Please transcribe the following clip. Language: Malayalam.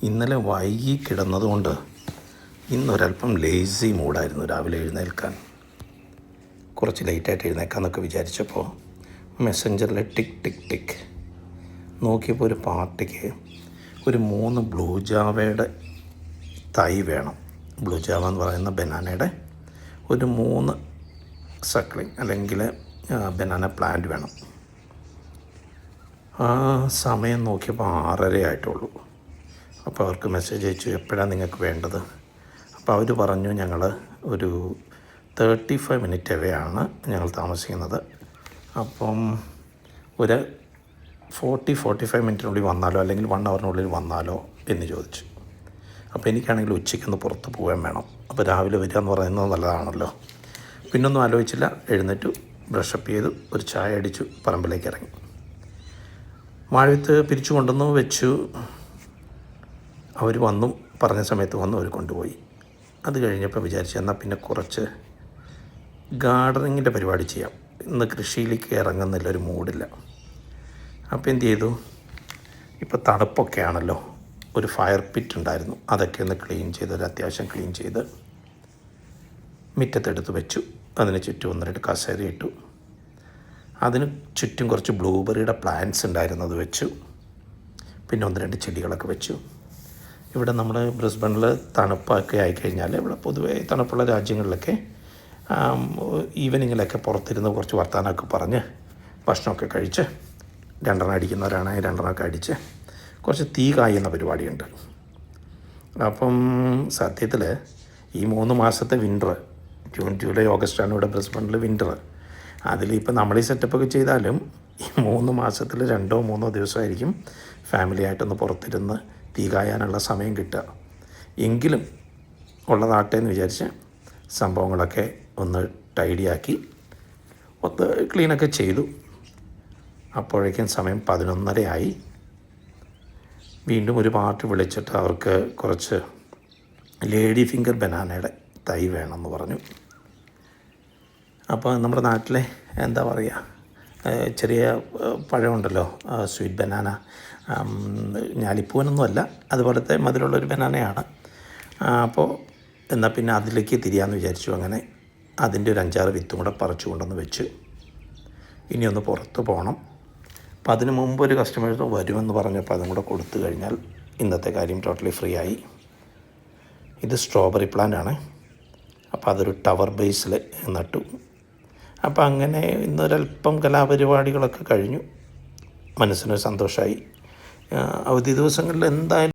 ഇന്നലെ വൈകി കിടന്നതുകൊണ്ട് ഇന്നൊരല്പം ലേസി മൂഡായിരുന്നു രാവിലെ എഴുന്നേൽക്കാൻ. കുറച്ച് ലേറ്റായിട്ട് എഴുന്നേക്കാമെന്നൊക്കെ വിചാരിച്ചപ്പോൾ മെസ്സഞ്ചറിൽ ടിക്ക് ടിക്ക് ടിക്ക് നോക്കിയപ്പോൾ ഒരു പാർട്ടിക്ക് ഒരു 3 ബ്ലൂ ജാവയുടെ തൈ വേണം. ബ്ലൂ ജാവ എന്ന് പറയുന്ന ബനാനയുടെ ഒരു 3 സക്ലിങ് അല്ലെങ്കിൽ ബനാന പ്ലാന്റ് വേണം. ആ സമയം നോക്കിയപ്പോൾ 6:30 ആയിട്ടുള്ളൂ. അപ്പോൾ അവർക്ക് മെസ്സേജ് അയച്ചു, എപ്പോഴാണ് നിങ്ങൾക്ക് വേണ്ടത്? അപ്പോൾ അവർ പറഞ്ഞു, ഞങ്ങൾ ഒരു 35 മിനിറ്റ് അവയാണ് ഞങ്ങൾ താമസിക്കുന്നത്. അപ്പം ഒരു 40-45 മിനിറ്റിനുള്ളിൽ വന്നാലോ അല്ലെങ്കിൽ 1 അവറിനുള്ളിൽ വന്നാലോ എന്ന് ചോദിച്ചു. അപ്പോൾ എനിക്കാണെങ്കിൽ ഉച്ചയ്ക്കൊന്ന് പുറത്ത് പോകാൻ വേണം. അപ്പോൾ രാവിലെ വരിക എന്ന് പറയുന്നത് നല്ലതാണല്ലോ. പിന്നൊന്നും ആലോചിച്ചില്ല, എഴുന്നേറ്റു, ബ്രഷപ്പ് ചെയ്തു, ഒരു ചായ അടിച്ചു, പറമ്പിലേക്ക് ഇറങ്ങി. വാഴവിത്ത് പിരിച്ചു കൊണ്ടുവന്നു വെച്ചു. അവർ വന്നു, പറഞ്ഞ സമയത്ത് വന്നു, അവർ കൊണ്ടുപോയി. അത് കഴിഞ്ഞപ്പോൾ വിചാരിച്ചു, എന്നാൽ പിന്നെ കുറച്ച് ഗാർഡനിങ്ങിൻ്റെ പരിപാടി ചെയ്യാം. ഇന്ന് കൃഷിയിലേക്ക് ഇറങ്ങുന്നില്ല, ഒരു മൂഡില്ല. അപ്പോൾ എന്ത് ചെയ്തു, ഇപ്പോൾ തണുപ്പൊക്കെ ആണല്ലോ, ഒരു ഫയർ പിറ്റ് ഉണ്ടായിരുന്നു, അതൊക്കെ ഒന്ന് ക്ലീൻ ചെയ്ത്, ഒരു അത്യാവശ്യം ക്ലീൻ ചെയ്ത് മുറ്റത്തെടുത്ത് വെച്ചു. അതിന് ചുറ്റും 1-2 കസേര ഇട്ടു. അതിന് ചുറ്റും കുറച്ച് ബ്ലൂബെറിയുടെ പ്ലാന്റ്സ് ഉണ്ടായിരുന്നു, അത് വെച്ചു. പിന്നെ 1-2 ചെടികളൊക്കെ വെച്ചു. ഇവിടെ നമ്മൾ ബ്രിസ്ബണിൽ തണുപ്പൊക്കെ ആയിക്കഴിഞ്ഞാൽ, ഇവിടെ പൊതുവേ തണുപ്പുള്ള രാജ്യങ്ങളിലൊക്കെ ഈവനിങ്ങിലൊക്കെ പുറത്തിരുന്ന് കുറച്ച് വർത്തമാനമൊക്കെ പറഞ്ഞ് ഭക്ഷണമൊക്കെ കഴിച്ച് 2 അടിക്കുന്നവരാണെങ്കിൽ 2 അടിച്ച് കുറച്ച് തീ കായുന്ന പരിപാടിയുണ്ട്. അപ്പം സത്യത്തിൽ ഈ 3 മാസത്തെ വിൻ്റർ, ജൂൺ ജൂലൈ ഓഗസ്റ്റാണ് ഇവിടെ ബ്രിസ്ബണിൽ വിൻ്റർ. അതിലിപ്പോൾ നമ്മൾ ഈ സെറ്റപ്പൊക്കെ ചെയ്താലും ഈ 3 മാസത്തിൽ 2-3 ദിവസമായിരിക്കും ഫാമിലിയായിട്ടൊന്ന് പുറത്തിരുന്ന് തീ കായാനുള്ള സമയം കിട്ടുക. എങ്കിലും ഉള്ളതാട്ടെ എന്ന് വിചാരിച്ച് സംഭവങ്ങളൊക്കെ ഒന്ന് ടൈഡിയാക്കി ഒന്ന് ക്ലീനൊക്കെ ചെയ്തു. അപ്പോഴേക്കും സമയം 11:30 ആയി. വീണ്ടും ഒരു പാർട്ടി വിളിച്ചിട്ട് അവർക്ക് കുറച്ച് ലേഡി ഫിംഗർ ബനാനയുടെ തൈ വേണമെന്ന് പറഞ്ഞു. അപ്പോൾ നമ്മുടെ നാട്ടിലെ എന്താ പറയുക, ചെറിയ പഴമുണ്ടല്ലോ, സ്വീറ്റ് ബനാന, ഞാലിപ്പൂവനൊന്നുമല്ല, അതുപോലത്തെ മധുരമുള്ളൊരു ബനാനയാണ്. അപ്പോൾ എന്നാൽ പിന്നെ അതിലേക്ക് തിരിയാമെന്ന് വിചാരിച്ചു. അങ്ങനെ അതിൻ്റെ ഒരു 5-6 വിത്തും കൂടെ പറിച്ചു കൊണ്ടുവന്ന് വെച്ചു. ഇനി ഒന്ന് പുറത്ത് പോകണം. അപ്പോൾ അതിന് മുമ്പ് ഒരു കസ്റ്റമേഴ്സ് വരുമെന്ന് പറഞ്ഞപ്പോൾ അതും കൂടെ കൊടുത്തു കഴിഞ്ഞാൽ ഇന്നത്തെ കാര്യം ടോട്ടലി ഫ്രീ ആയി. ഇത് സ്ട്രോബെറി പ്ലാന്റ് ആണ്. അപ്പോൾ അതൊരു ടവർ ബേസിൽ നട്ടു. അപ്പോൾ അങ്ങനെ ഇന്നൊരല്പം കലാപരിപാടികളൊക്കെ കഴിഞ്ഞു. മനസ്സിനൊരു സന്തോഷമായി. അവധി ദിവസങ്ങളിൽ എന്തായാലും